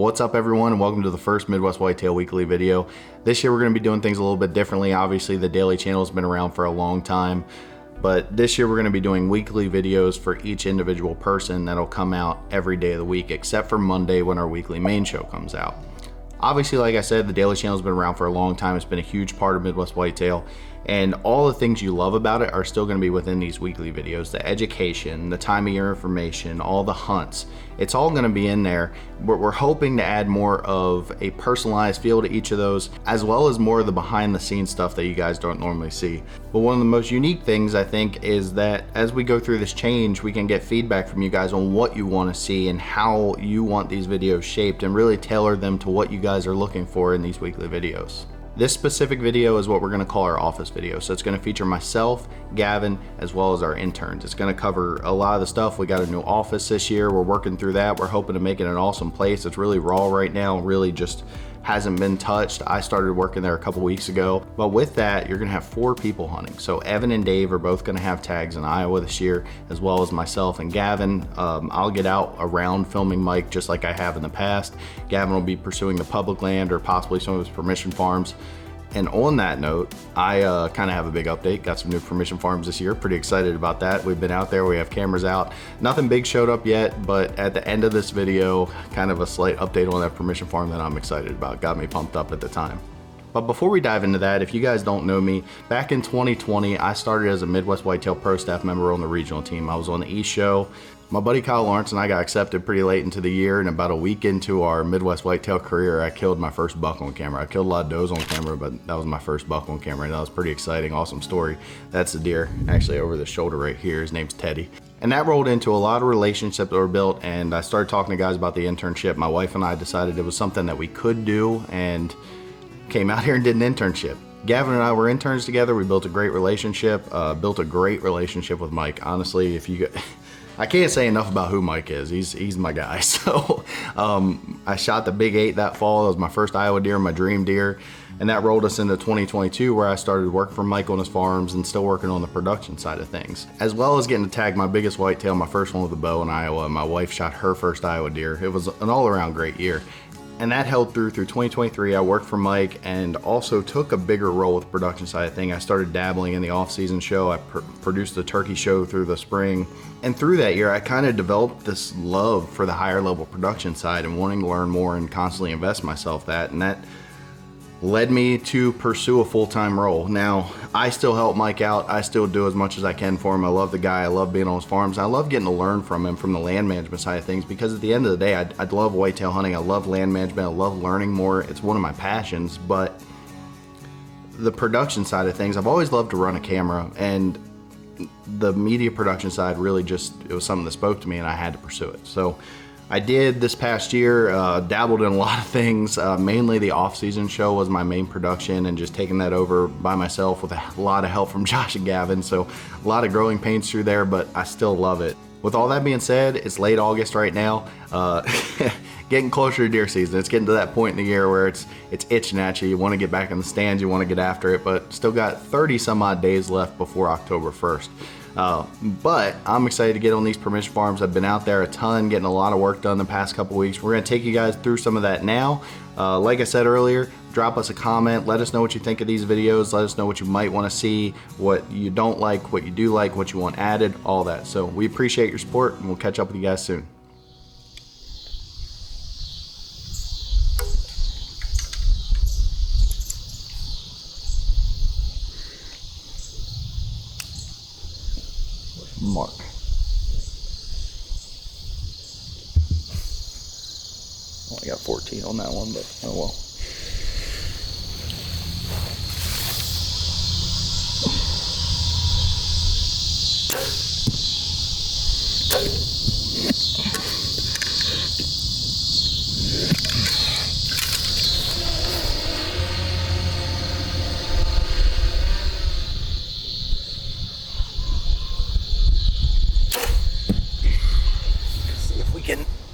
What's up everyone, and welcome to the first Midwest Whitetail Weekly video. This year we're going to be doing things a little bit differently. Obviously the daily channel has been around for a long time, but this year we're going to be doing weekly videos for each individual person that'll come out every day of the week, except for Monday when our weekly main show comes out. Obviously, like I said, the daily channel has been around for a long time. It's been a huge part of Midwest Whitetail, and all the things you love about it are still going to be within these weekly videos. The education, the time of year information, all the hunts, it's all going to be in there. We're hoping to add more of a personalized feel to each of those, as well as more of the behind the scenes stuff that you guys don't normally see. But one of the most unique things I think is that as we go through this change, we can get feedback from you guys on what you want to see and how you want these videos shaped, and really tailor them to what you guys are looking for in these weekly videos. This specific video is what we're going to call our office video. So it's going to feature myself, Gavin, as well as our interns. It's going to cover a lot of the stuff. We got a new office this year. We're working through that. We're hoping to make it an awesome place. It's really raw right now, really just hasn't been touched. I started working there a couple weeks ago. But with that, you're going to have 4 people hunting. So Evan and Dave are both going to have tags in Iowa this year, as well as myself and Gavin. I'll get out around filming Mike just like I have in the past. Gavin will be pursuing the public land or possibly some of his permission farms. And on that note, I kind of have a big update. Got some new permission farms this year. Pretty excited about that. We've been out there, we have cameras out. Nothing big showed up yet, but at the end of this video, kind of a slight update on that permission farm that I'm excited about. Got me pumped up at the time. But before we dive into that, if you guys don't know me, back in 2020, I started as a Midwest Whitetail Pro staff member on the regional team. I was on the East Show. My buddy Kyle Lawrence and I got accepted pretty late into the year, and about a week into our Midwest Whitetail career, I killed my first buck on camera. I killed a lot of does on camera, but that was my first buck on camera, and that was pretty exciting, awesome story. That's the deer, actually over the shoulder right here. His name's Teddy. And that rolled into a lot of relationships that were built, and I started talking to guys about the internship. My wife and I decided it was something that we could do, and came out here and did an internship. Gavin and I were interns together. We built a great relationship, with Mike. Honestly, I can't say enough about who Mike is. He's my guy. So I shot the big 8 that fall. It was my first Iowa deer, my dream deer. And that rolled us into 2022, where I started working for Mike on his farms and still working on the production side of things, as well as getting to tag my biggest whitetail, my first one with a bow in Iowa. And my wife shot her first Iowa deer. It was an all around great year. And that held through 2023. I worked for Mike and also took a bigger role with the production side of things. I started dabbling in the off-season show. I produced the turkey show through the spring. And through that year, I kind of developed this love for the higher level production side and wanting to learn more and constantly invest myself that. And that led me to pursue a full-time role. Now, I still help Mike out. I still do as much as I can for him. I love the guy. I love being on his farms. I love getting to learn from him from the land management side of things, because at the end of the day, I love whitetail hunting. I love land management. I love learning more. It's one of my passions. But the production side of things, I've always loved to run a camera, and the media production side really it was something that spoke to me, and I had to pursue it. So I did this past year, dabbled in a lot of things. Mainly the off-season show was my main production, and just taking that over by myself with a lot of help from Josh and Gavin. So a lot of growing pains through there, but I still love it. With all that being said, it's late August right now. Getting closer to deer season. It's getting to that point in the year where it's itching at you. You want to get back in the stands, you want to get after it, but still got 30 some odd days left before October 1st. But I'm excited to get on these permission farms. I've been out there a ton, getting a lot of work done the past couple weeks. We're going to take you guys through some of that now. Like I said earlier, drop us a comment. Let us know what you think of these videos. Let us know what you might want to see, what you don't like, what you do like, what you want added, all that. So we appreciate your support, and we'll catch up with you guys soon. Mark. Only got 14 on that one, but oh well.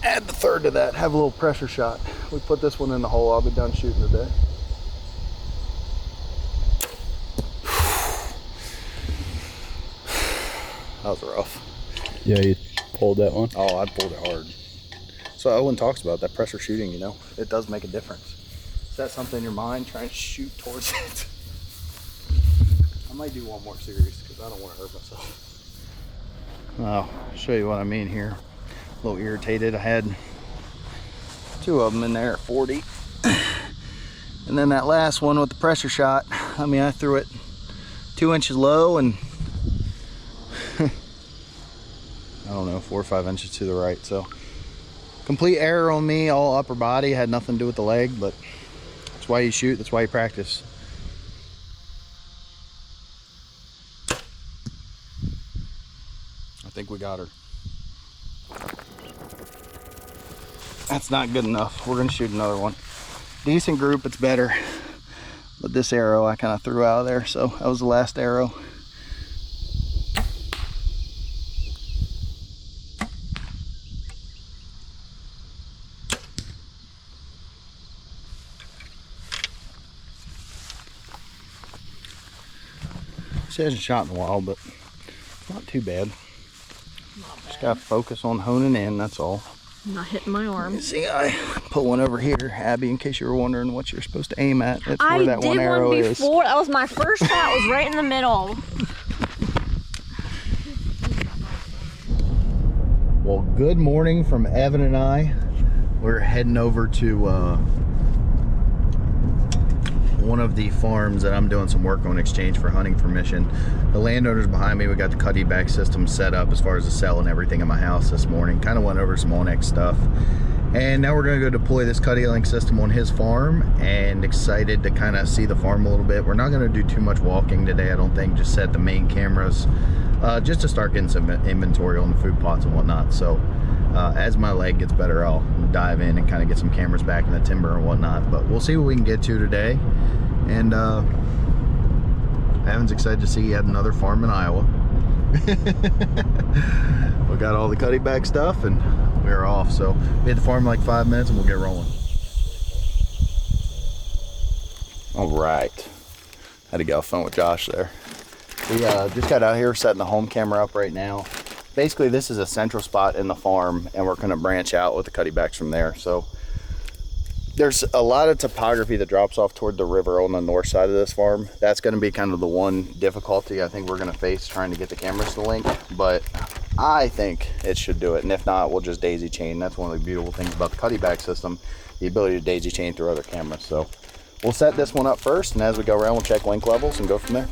Add the third to that, have a little pressure shot. We put this one in the hole. I'll be done shooting today. That was rough. Yeah, you pulled that one? Oh, I pulled it hard. So Owen talks about that pressure shooting, you know, it does make a difference. Set something in your mind, try and shoot towards it. I might do one more series because I don't want to hurt myself. I'll show you what I mean here. A little irritated. I had 2 of them in there at 40. And then that last one with the pressure shot, I mean, I threw it 2 inches low and I don't know, 4 or 5 inches to the right. So complete error on me, all upper body, had nothing to do with the leg, but that's why you shoot, that's why you practice. I think we got her. That's not good enough. We're gonna shoot another one. Decent group, it's better. But this arrow I kind of threw out of there, so that was the last arrow. She hasn't shot in a while, but not too bad. Just gotta focus on honing in, that's all. I'm not hitting my arm. You see, I put one over here, Abby, in case you were wondering what you're supposed to aim at. That's where that one arrow is. I did one before. That was my first shot. Was right in the middle. Well, good morning from Evan and I. We're heading over to one of the farms that I'm doing some work on in exchange for hunting permission. The landowners behind me, we got the cuddy back system set up as far as the cell and everything in my house this morning. Kind of went over some Onyx stuff. And now we're gonna go deploy this cuddy link system on his farm, and excited to kind of see the farm a little bit. We're not gonna do too much walking today, I don't think, just set the main cameras just to start getting some inventory on the food plots and whatnot. So as my leg gets better, I'll dive in and kind of get some cameras back in the timber and whatnot. But we'll see what we can get to today. And Evan's excited to see yet another farm in Iowa. We got all the cuddy bag stuff and we're off. So we hit the farm in like 5 minutes and we'll get rolling. All right. Had to get off the phone with Josh there. We just got out here setting the home camera up right now. Basically, this is a central spot in the farm and we're gonna branch out with the cuddy backs from there. So there's a lot of topography that drops off toward the river on the north side of this farm. That's going to be kind of the one difficulty I think we're going to face trying to get the cameras to link, but I think it should do it. And if not, we'll just daisy chain. That's one of the beautiful things about the cuddy bag system, the ability to daisy chain through other cameras. So we'll set this one up first, and as we go around, we'll check link levels and go from there.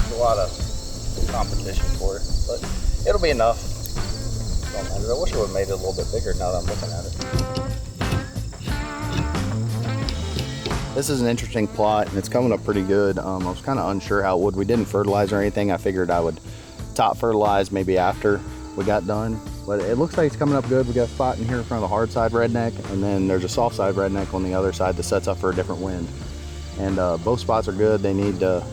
A lot of competition for it, but it'll be enough. Don't matter. I wish I would have made it a little bit bigger now that I'm looking at it. This is an interesting plot and it's coming up pretty good. I was kind of unsure how it would. We didn't fertilize or anything. I figured I would top fertilize maybe after we got done, but it looks like it's coming up good. We got a spot in here in front of the hard side redneck, and then there's a soft side redneck on the other side that sets up for a different wind. And both spots are good. They need a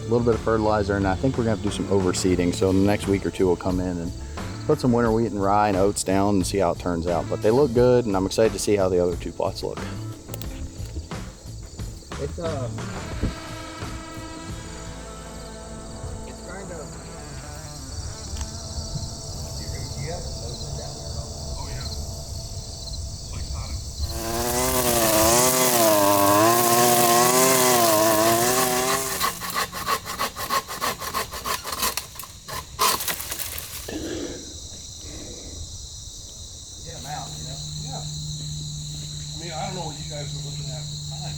little bit of fertilizer, and I think we're gonna have to do some overseeding. So in the next week or two we'll come in and put some winter wheat and rye and oats down and see how it turns out. But they look good, and I'm excited to see how the other 2 plots look. It's kind of you have a motor down there? Oh yeah, it's like hot. I don't know what you guys are looking at at the time.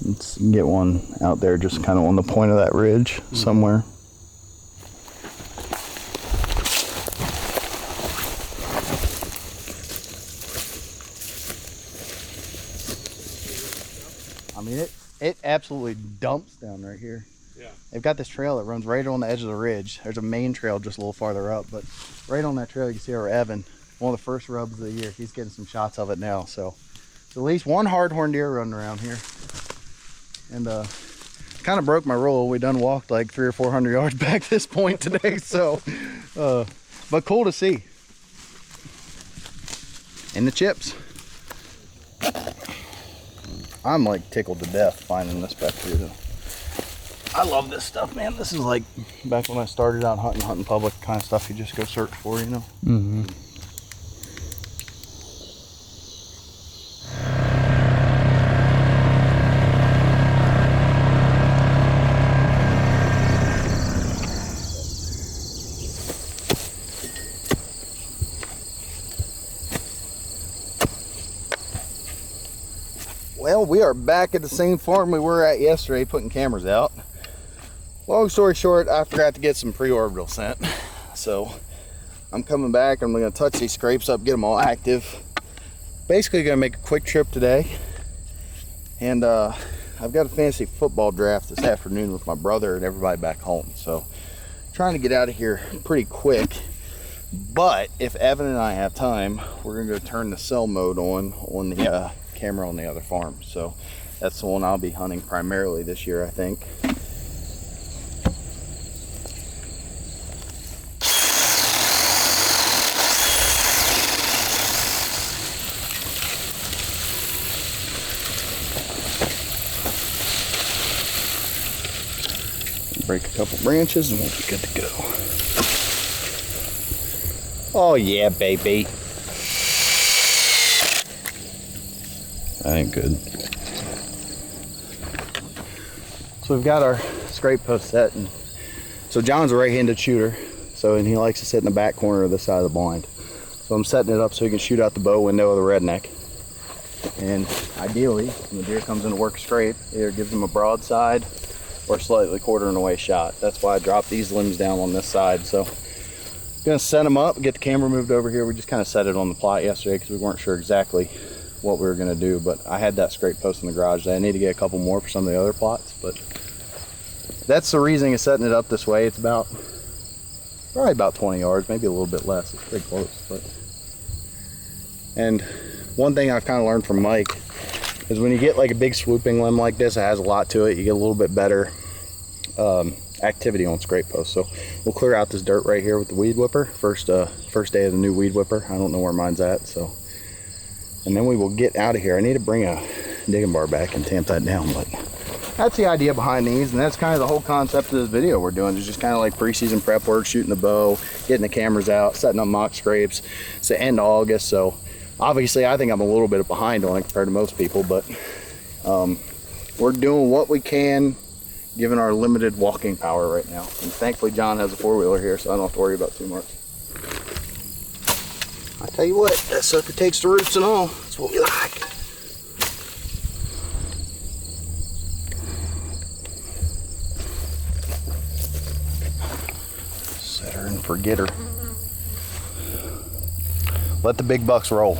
Let's get one out there just kind of on the point of that ridge somewhere. I mean, it absolutely dumps down right here. Yeah. they've got this trail that runs right on the edge of the ridge. There's a main trail just a little farther up, but right on that trail you can see our Evan, one of the first rubs of the year. He's getting some shots of it now. So at least one hard-horned deer running around here. And kind of broke my rule. We done walked like 300 or 400 yards back this point today. So, but cool to see. And the chips. I'm like tickled to death finding this back here though. I love this stuff, man. This is like back when I started out hunting public kind of stuff you just go search for, you know? Mm-hmm. Well, we are back at the same farm we were at yesterday putting cameras out. Long story short, I forgot to get some pre-orbital scent. So I'm coming back. I'm going to touch these scrapes up, get them all active. Basically going to make a quick trip today. And I've got a fantasy football draft this afternoon with my brother and everybody back home. So trying to get out of here pretty quick. But if Evan and I have time, we're going to go turn the cell mode on the camera on the other farm. So that's the one I'll be hunting primarily this year, I think. Break a couple branches and we'll be good to go. Oh yeah, baby. That ain't good. So we've got our scrape post set, and so John's a right-handed shooter, and he likes to sit in the back corner of this side of the blind. So I'm setting it up so he can shoot out the bow window of the redneck. And ideally, when the deer comes in to work scrape, it either gives him a broadside or slightly quartering away shot. That's why I dropped these limbs down on this side. So I'm gonna set them up, get the camera moved over here. We just kind of set it on the plot yesterday because we weren't sure exactly what we were gonna do, but I had that scrape post in the garage. I need to get a couple more for some of the other plots, but that's the reasoning of setting it up this way. It's probably about 20 yards, maybe a little bit less. It's pretty close. And one thing I've kind of learned from Mike is when you get like a big swooping limb like this, it has a lot to it, you get a little bit better activity on scrape posts. So we'll clear out this dirt right here with the weed whipper. First day of the new weed whipper. I don't know where mine's at, so. And then we will get out of here. I need to bring a digging bar back and tamp that down, but that's the idea behind these, and that's kind of the whole concept of this video we're doing. It's just kind of like preseason prep work, shooting the bow, getting the cameras out, setting up mock scrapes. It's the end of August, so obviously I think I'm a little bit behind on it compared to most people, but we're doing what we can given our limited walking power right now. And thankfully John has a four-wheeler here, so I don't have to worry about too much. I tell you what, that sucker takes the roots and all. That's what we like. Set her and forget her. Let the big bucks roll.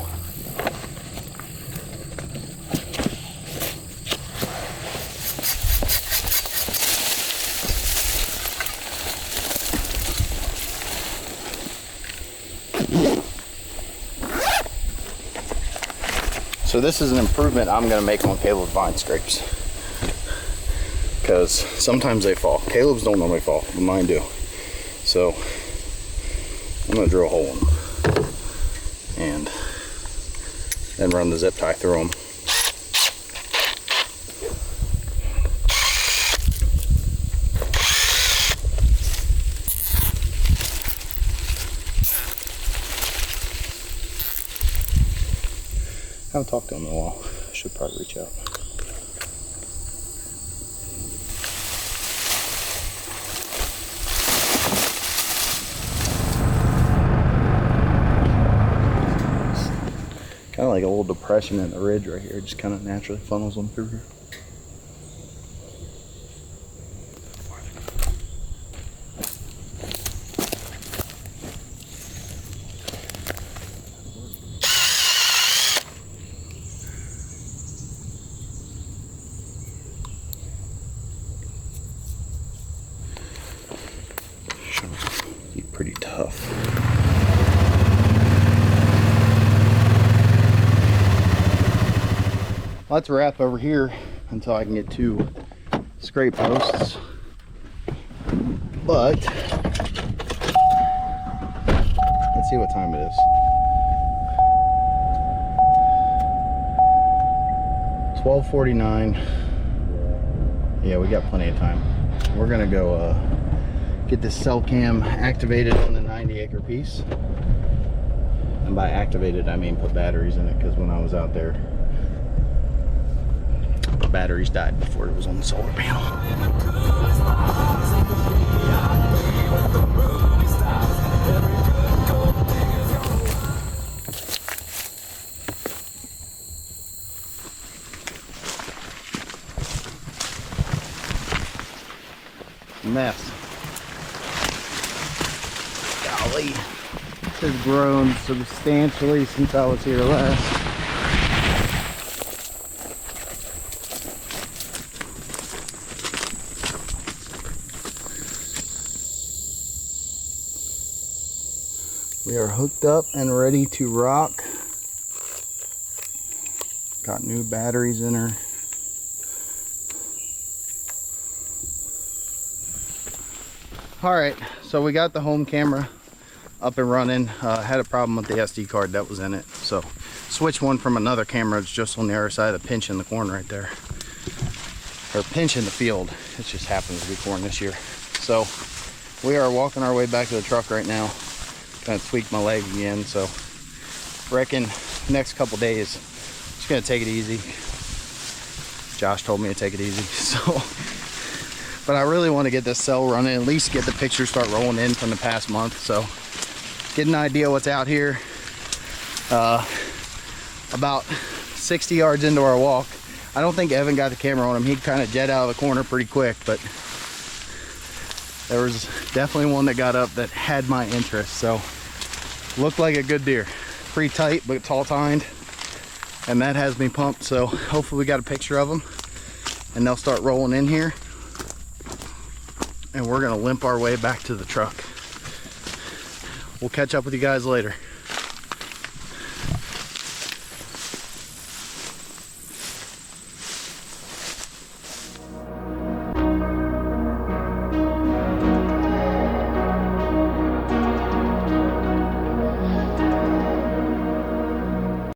So this is an improvement I'm going to make on Caleb's vine scrapes, because sometimes they fall. Caleb's don't normally fall, but mine do. So I'm going to drill a hole in them and then run the zip tie through them. I haven't talked to him in a while. I should probably reach out. Kind of like a little depression in the ridge right here. It just kind of naturally funnels them through here. Let's wrap over here until I can get 2 scrape posts. But let's see what time it is. 12:49. Yeah, we got plenty of time. We're gonna go get this cell cam activated on the 90-acre piece. And by activated, I mean put batteries in it, because when I was out there, the batteries died before it was on the solar panel. Mess. Golly. This has grown substantially since I was here last. We are hooked up and ready to rock. Got new batteries in her. Alright, so we got the home camera up and running. Had a problem with the SD card that was in it, so switched one from another camera. It's just on the other side of the pinch in the corn right there, or pinch in the field. It just happens to be corn this year. So we are walking our way back to the truck right now. Kind of tweaked my leg again, so reckon next couple days just gonna take it easy. Josh told me to take it easy, so. But I really want to get this cell running, at least get the pictures start rolling in from the past month. So get an idea what's out here. About 60 yards into our walk. I don't think Evan got the camera on him. He kind of jet out of the corner pretty quick, but there was definitely one that got up that had my interest. So looked like a good deer. Pretty tight, but tall tined. And that has me pumped. So hopefully we got a picture of them and they'll start rolling in here. And we're gonna limp our way back to the truck. We'll catch up with you guys later.